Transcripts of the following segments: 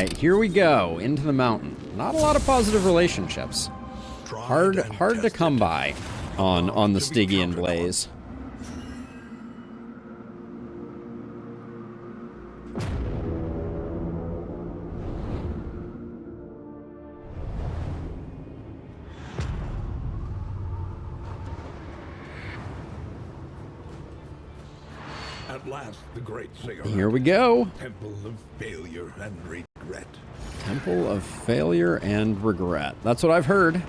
right, here we go into the mountain. Not a lot of positive relationships. Hard to come by on the Stygian Blaze. At last, the great cigarette. Here we go. Temple of failure and regret. Temple of failure and regret. That's what I've heard.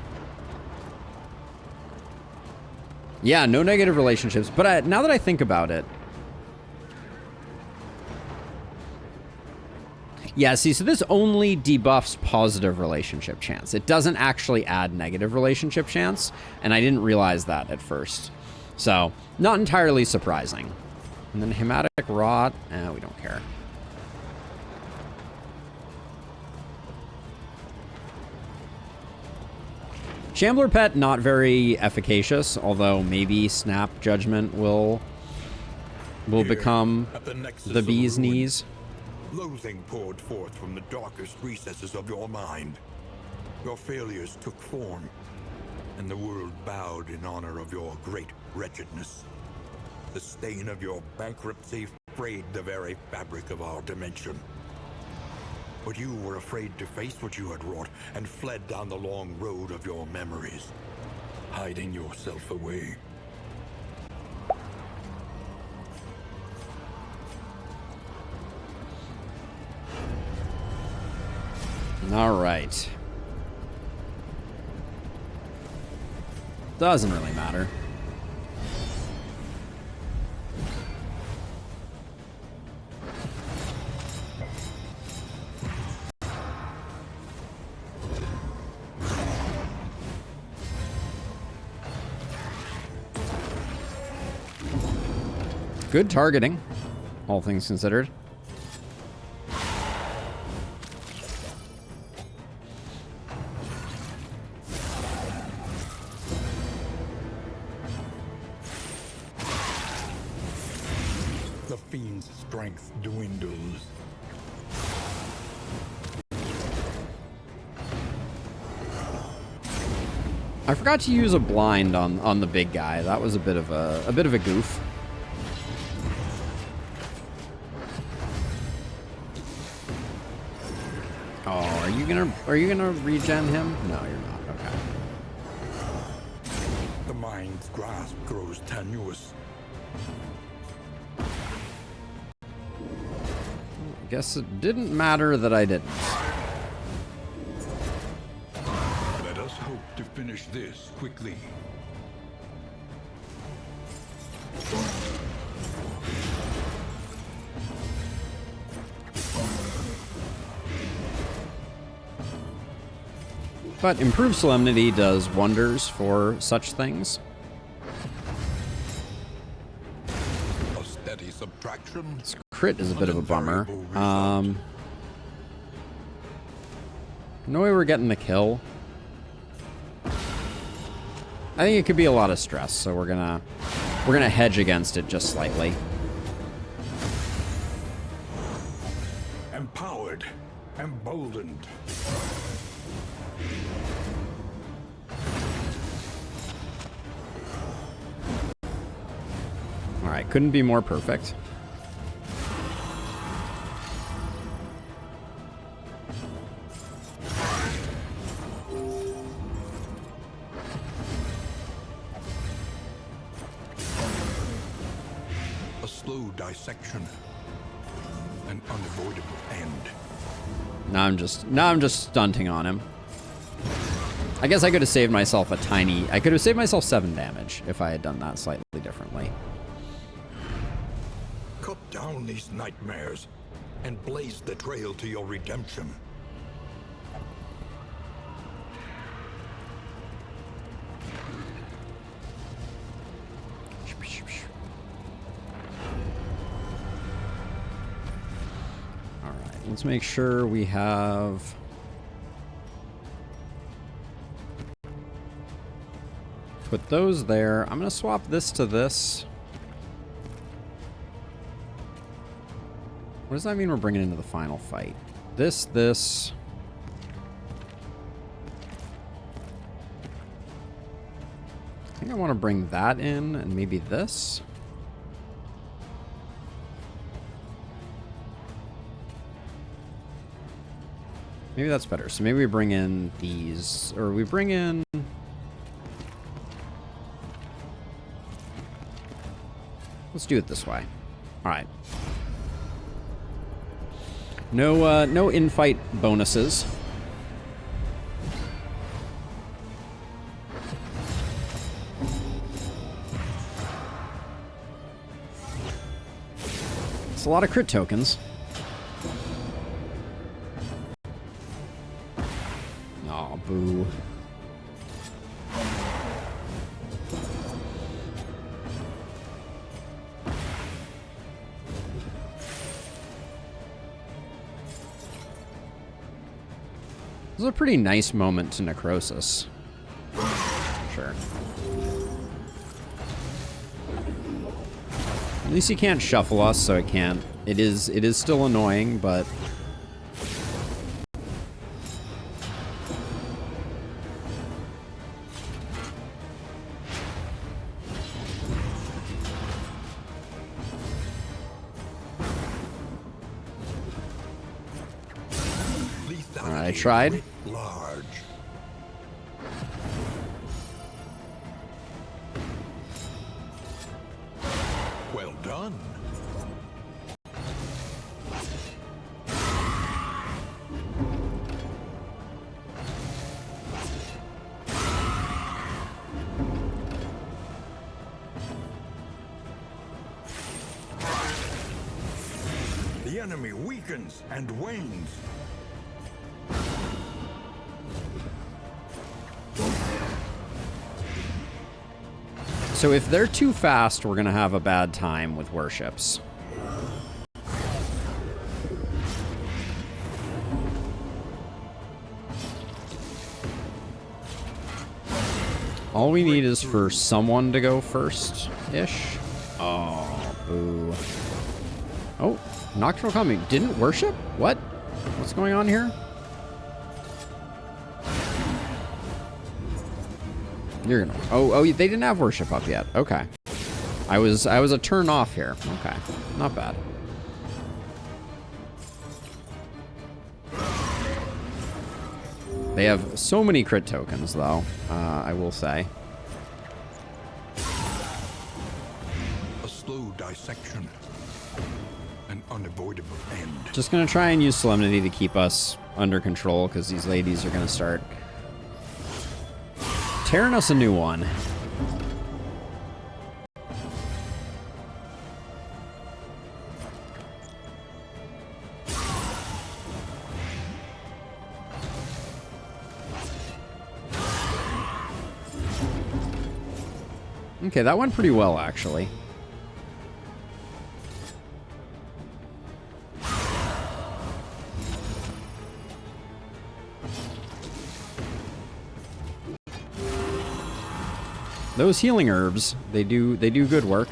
Yeah, no negative relationships. But now that I think about it... Yeah, see, so this only debuffs positive relationship chance. It doesn't actually add negative relationship chance, and I didn't realize that at first. So, not entirely surprising. And then Hematic Rot, we don't care. Shambler Pet, not very efficacious, although maybe Snap Judgment will become the bee's knees. Loathing poured forth from the darkest recesses of your mind. Your failures took form, and the world bowed in honor of your great wretchedness. The stain of your bankruptcy frayed the very fabric of our dimension. But you were afraid to face what you had wrought and fled down the long road of your memories, hiding yourself away. All right. Doesn't really matter. Good targeting, all things considered. The fiend's strength dwindles. I forgot to use a blind on the big guy. That was a bit of a goof. Oh, are you gonna regen him? No, you're not. Okay. The mind's grasp grows tenuous. Guess it didn't matter that I didn't. Let us hope to finish this quickly. But improved solemnity does wonders for such things. A steady subtraction. This crit is a bit of a bummer. No way we're getting the kill. I think it could be a lot of stress, so we're gonna hedge against it just slightly. Empowered, emboldened. All right, couldn't be more perfect. A slow dissection, an unavoidable end. Now I'm just stunting on him. I guess I could have saved myself I could have saved myself 7 damage if I had done that slightly differently. Cut down these nightmares and blaze the trail to your redemption. All right, let's make sure we have... Put those there. I'm going to swap this to this. What does that mean we're bringing into the final fight? This. I think I want to bring that in, and maybe this. Maybe that's better. So maybe we bring in these, or we bring in... Let's do it this way. All right. No in-fight bonuses. It's a lot of crit tokens. Aw, boo. This is a pretty nice moment to necrosis. Sure. At least he can't shuffle us, so it can't. It is still annoying, but I tried. Large. Well done. The enemy weakens and wanes. So if they're too fast, we're going to have a bad time with worships. All we need is for someone to go first-ish. Oh, boo. Oh, Nocturnal Coming didn't worship? What? What's going on here? You're gonna... Oh, they didn't have worship up yet. Okay. I was a turn off here. Okay. Not bad. They have so many crit tokens, though, I will say. A slow dissection. An unavoidable end. Just gonna try and use Solemnity to keep us under control, because these ladies are gonna start tearing us a new one. Okay, that went pretty well, actually. Those healing herbs, they do good work.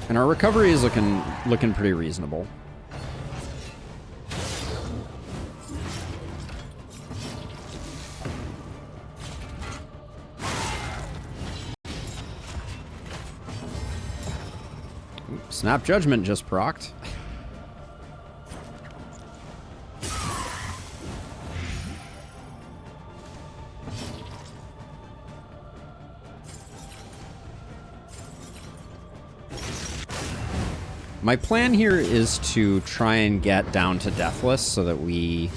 And our recovery is looking pretty reasonable. Snap Judgment just procced. My plan here is to try and get down to Deathless so that we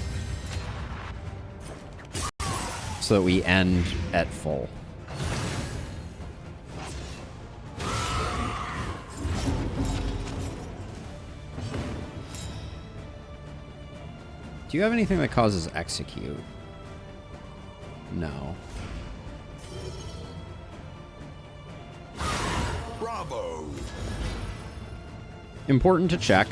end at full. Do you have anything that causes execute? No. Bravo. Important to check.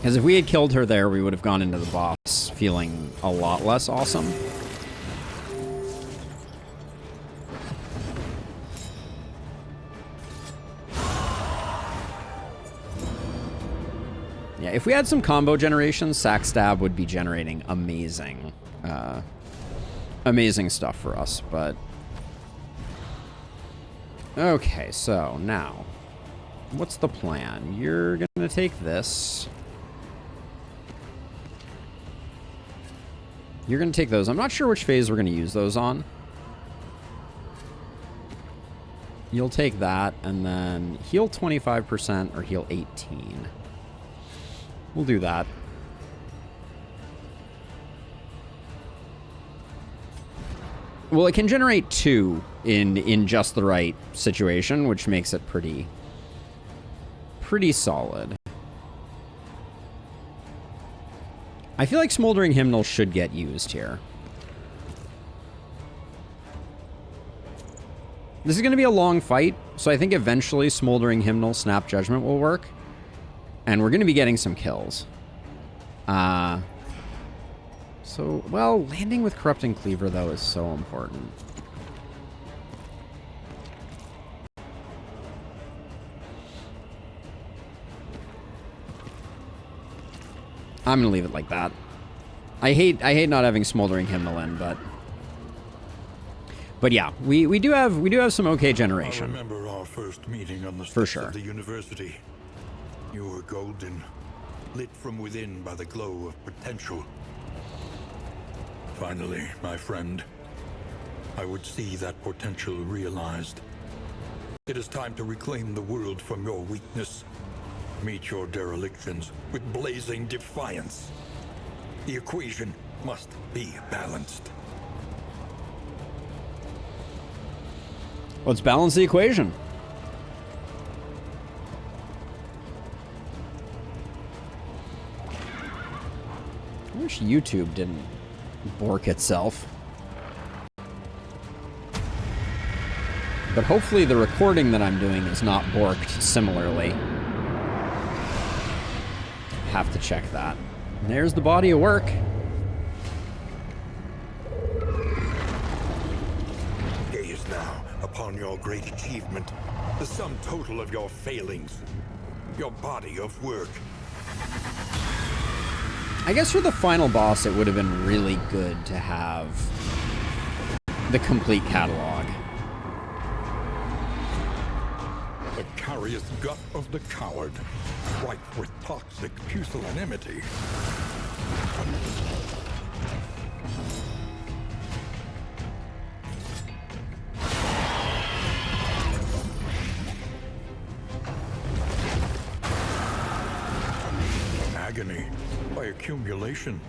Because if we had killed her there, we would have gone into the boss feeling a lot less awesome. Yeah, if we had some combo generations, Sack Stab would be generating amazing, amazing stuff for us, but... Okay, so now, what's the plan? You're gonna take this. You're gonna take those. I'm not sure which phase we're gonna use those on. You'll take that, and then heal 25% or heal 18. We'll do that. Well, it can generate 2 in just the right situation, which makes it pretty solid. I feel like Smoldering Hymnal should get used here. This is going to be a long fight, so I think eventually Smoldering Hymnal Snap Judgment will work. And we're going to be getting some kills. So, well, landing with Corrupting Cleaver, though, is so important. I'm going to leave it like that. I hate not having Smoldering Hymnal in, but yeah, we do have some okay generation. I remember our first meeting on the For steps sure. of the university. You were golden, lit from within by the glow of potential. Finally, my friend, I would see that potential realized. It is time to reclaim the world from your weakness. Meet your derelictions with blazing defiance. The equation must be balanced. Let's balance the equation. I wish YouTube didn't bork itself. But hopefully the recording that I'm doing is not borked similarly. Have to check that. And there's the body of work. Gaze now upon your great achievement, the sum total of your failings, your body of work. I guess for the final boss, it would have been really good to have the complete catalog. The carious gut of the coward, ripe with toxic pusillanimity. Agony by accumulation.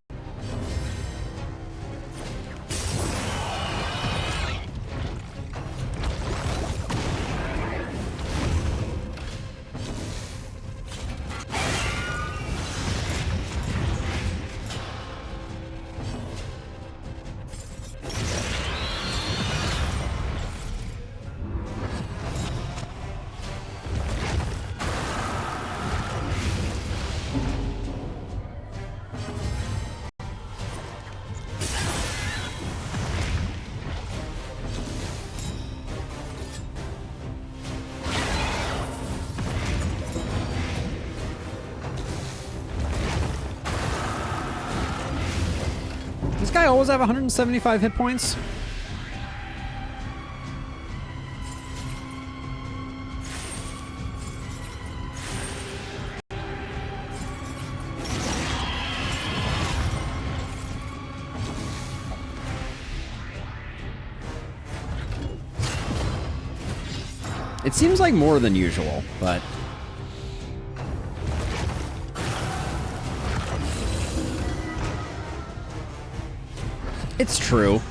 This guy always have 175 hit points? It seems like more than usual, but... It's true.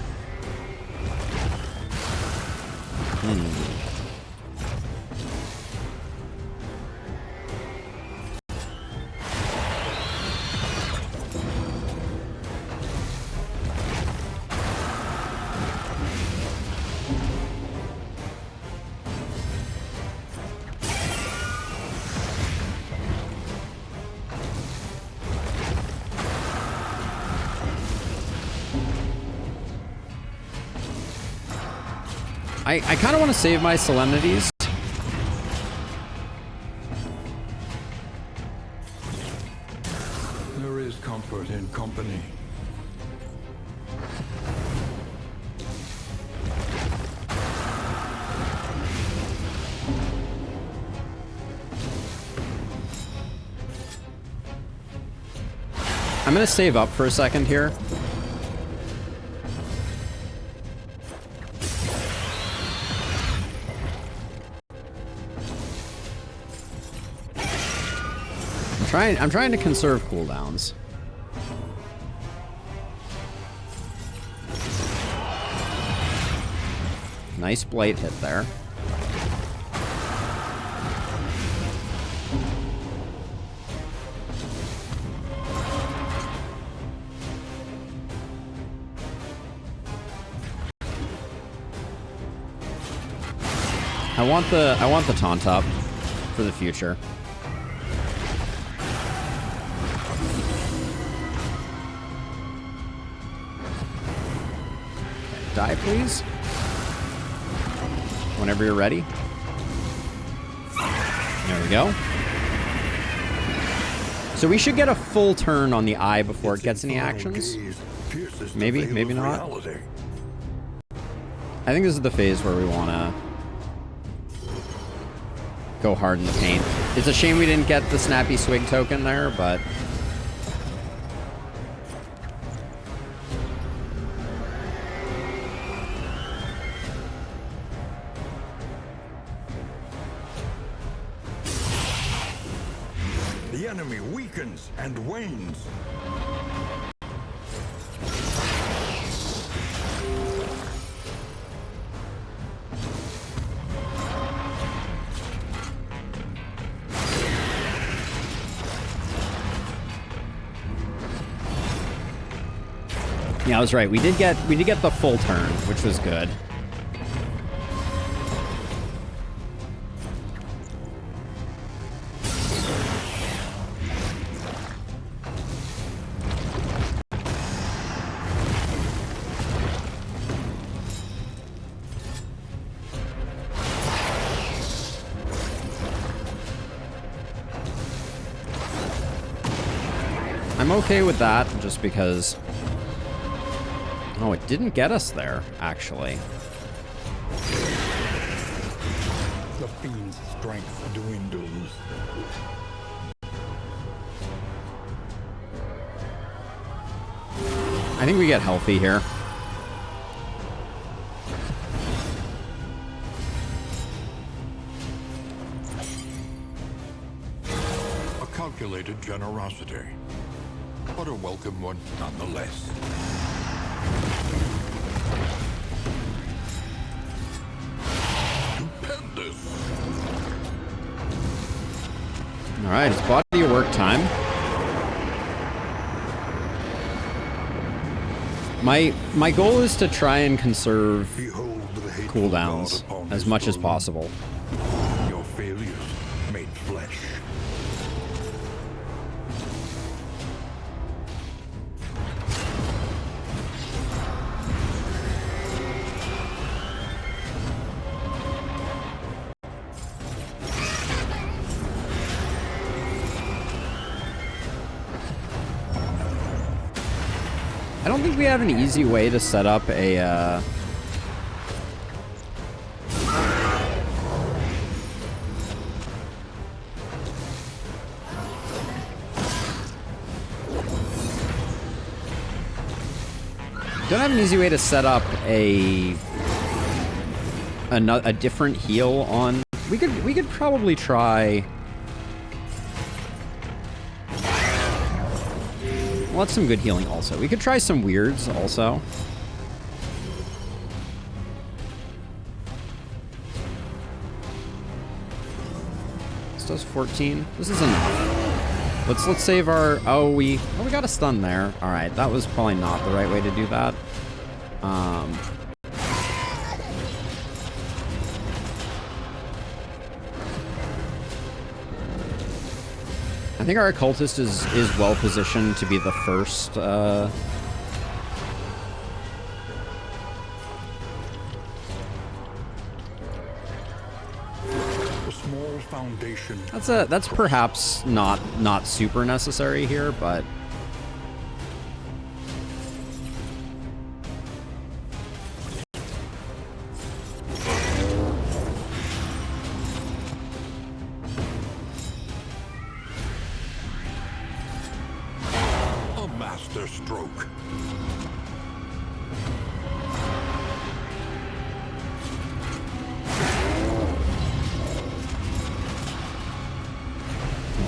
I kind of want to save my solemnities. There is comfort in company. I'm gonna save up for a second here. I'm trying to conserve cooldowns. Nice blade hit there. I want the taunt up for the future. Okay, die, please. Whenever you're ready. There we go. So we should get a full turn on the eye before it gets any actions. Maybe, maybe not. I think this is the phase where we want to go hard in the paint. It's a shame we didn't get the Snappy Swig token there, but... The enemy weakens and wanes. Yeah, I was right. We did get the full turn, which was good. I'm okay with that, just because... Oh, it didn't get us there, actually. The fiend's strength dwindles. I think we get healthy here. A calculated generosity, but a welcome one nonetheless. All right, it's body of work time. My goal is to try and conserve cooldowns as much as possible. Your failures made flesh. I don't think we have an easy way to set up a, don't have an easy way to set up a different heal on. We could probably try. Well, that's some good healing also. We could try some weirds also. This does 14. This is enough. Let's save our... Oh, we got a stun there. All right, that was probably not the right way to do that. I think our occultist is well positioned to be the first. All foundation. That's perhaps not super necessary here, but a master stroke.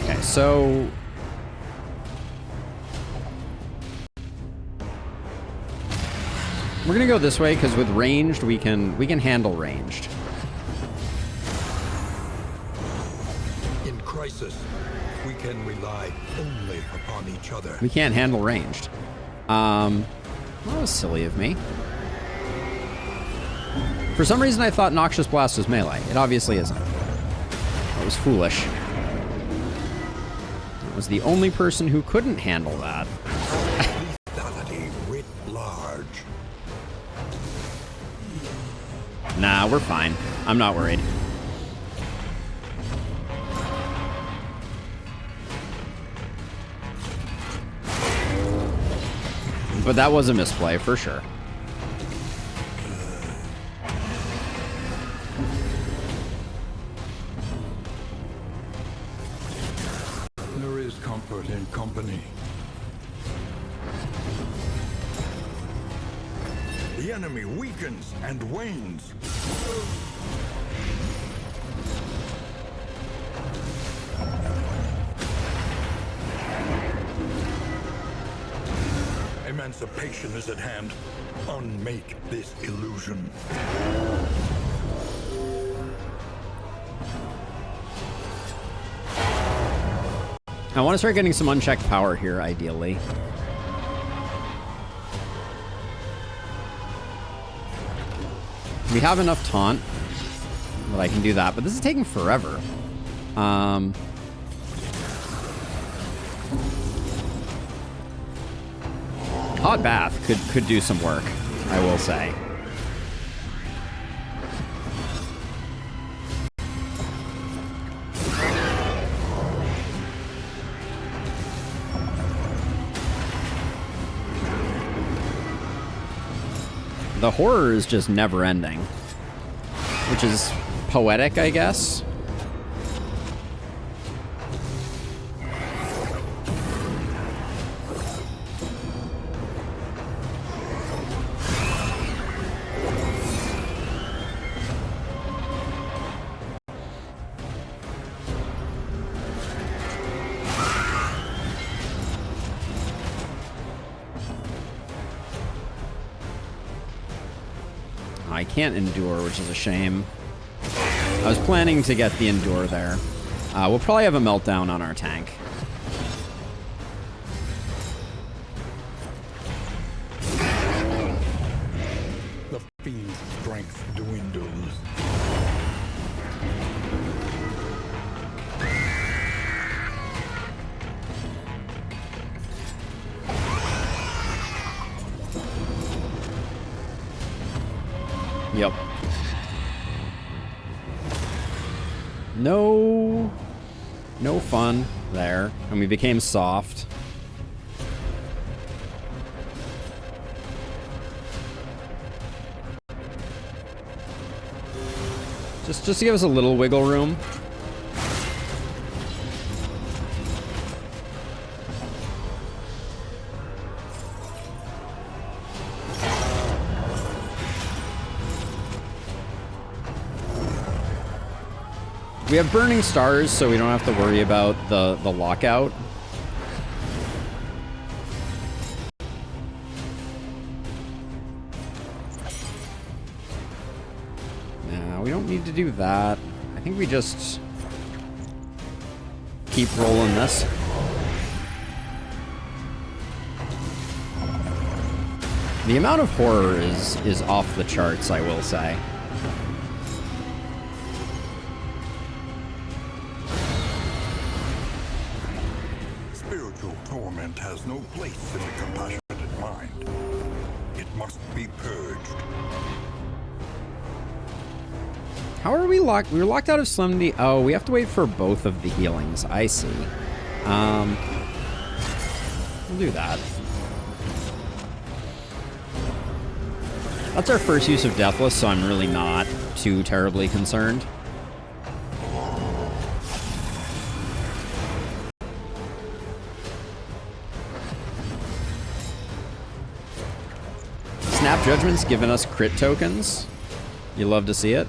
okay, so we're gonna go this way because with ranged we can handle ranged. In crisis, we can rely only upon each other. We can't handle ranged. That was silly of me. For some reason I thought Noxious Blast was melee. It obviously isn't. That was foolish. I was the only person who couldn't handle that. Lethality writ large. Nah, we're fine. I'm not worried. But that was a misplay for sure. There is comfort in company. The enemy weakens and wanes. Emancipation is at hand. Unmake this illusion. I want to start getting some unchecked power here, ideally. We have enough taunt that I can do that, but this is taking forever. Hot bath could do some work, I will say. The horror is just never ending, which is poetic, I guess. I can't endure, which is a shame. I was planning to get the endure there. We'll probably have a meltdown on our tank. The fiend's strength dwindles. Yep. No fun there. And we became soft. Just to give us a little wiggle room. We have burning stars, so we don't have to worry about the lockout. Nah, we don't need to do that. I think we just keep rolling this. The amount of horror is off the charts, I will say. Torment has no place in a compassionate mind. It must be purged. How are we locked? We were locked out of Solemnity. Oh, we have to wait for both of the healings. I see. We'll do that. That's our first use of Deathless, so I'm really not too terribly concerned. Snap Judgment's given us crit tokens. You love to see it.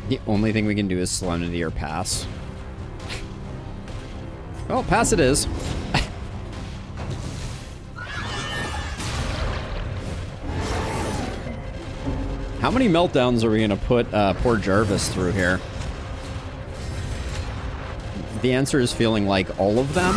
The only thing we can do is Solemnity or pass. Well, pass it is. How many meltdowns are we going to put poor Jarvis through here? The answer is feeling like all of them.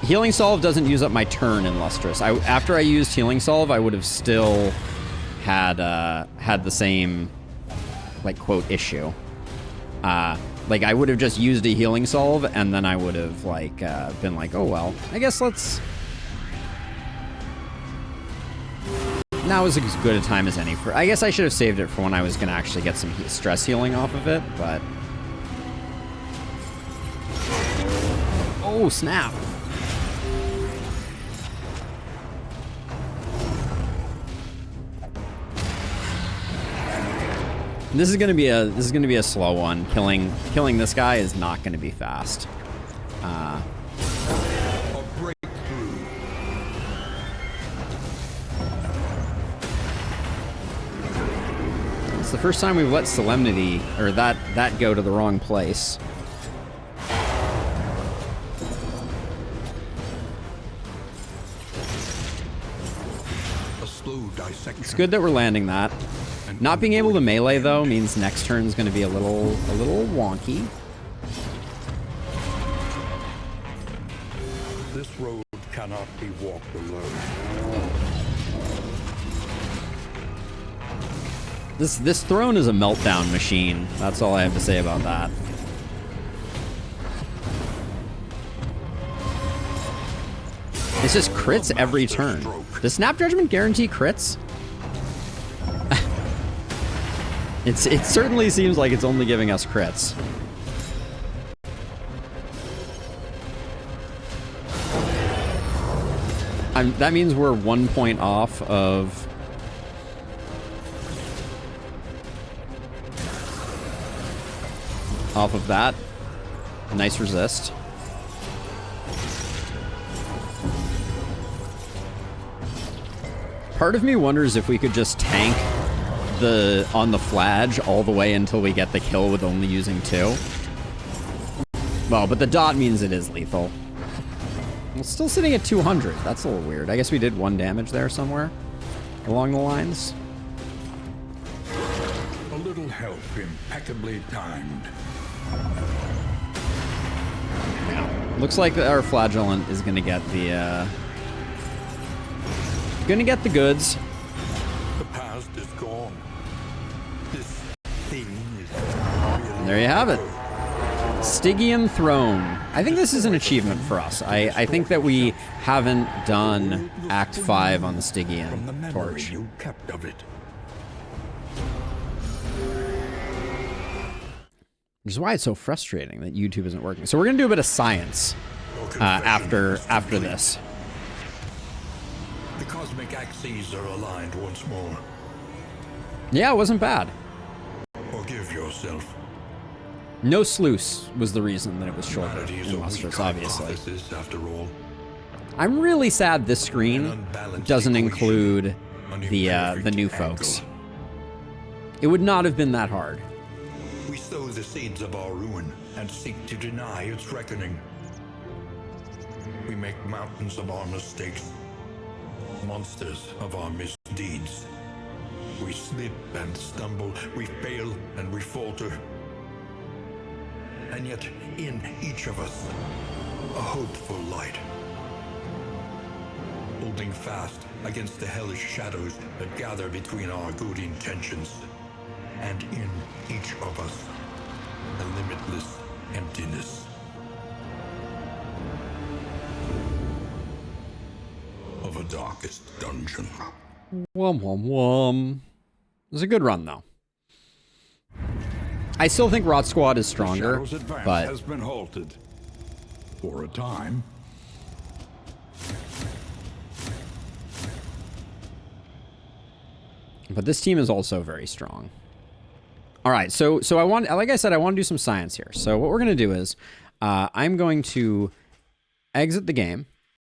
Healing Solve doesn't use up my turn in Lustrous. After I used Healing Solve, I would have still had had the same, like, quote, issue. Like, I would have just used a Healing Solve, and then I would have, like, been like, oh, well, I guess let's... Now is as good a time as any for... I guess I should have saved it for when I was going to actually get some stress healing off of it, but... Oh, snap. This is gonna be a slow one. Killing this guy is not gonna be fast. It's the first time we've let Solemnity or that go to the wrong place. It's good that we're landing that. Not being able to melee, though, means next turn is going to be a little wonky. This road cannot be walked alone. This throne is a meltdown machine. That's all I have to say about that. It's just crits every turn. Does Snap Judgment guarantee crits? It certainly seems like it's only giving us crits. That means we're 1 point off of... Off of that. Nice resist. Part of me wonders if we could just tank on the Fladge all the way until we get the kill with only using 2. Well, but the dot means it is lethal. Well, still sitting at 200. That's a little weird. I guess we did 1 damage there somewhere along the lines. A little help, impeccably timed. Yeah. Looks like our Flagellant is gonna get the goods. The past is gone. This thing is There you have it. Stygian Throne. I think this is an achievement for us. I think that we haven't done Act 5 on the Stygian torch. you kept of it. Which is why it's so frustrating that YouTube isn't working. So we're gonna do a bit of science after this. The cosmic axes are aligned once more. Yeah, it wasn't bad. Forgive yourself. No sluice was the reason that it was shorter Humanity is in a Lustrous, weak obviously. hypothesis, after all. I'm really sad this screen Unbalanced doesn't equation include on a the perfect new angle. folks. It would not have been that hard. We sow the seeds of our ruin and seek to deny its reckoning. We make mountains of our mistakes monsters of our misdeeds. We slip and stumble, we fail and we falter. And yet, in each of us, a hopeful light. Holding fast against the hellish shadows that gather between our good intentions. And in each of us, a limitless emptiness. Of a darkest dungeon. Wum wum wum. It was a good run though. I still think Rot Squad is stronger, The Shadow's advance but has been halted. For a time. this team is also very strong. All right, so I want, like I said, I want to do some science here. So what we're gonna do is, I'm going to exit the game.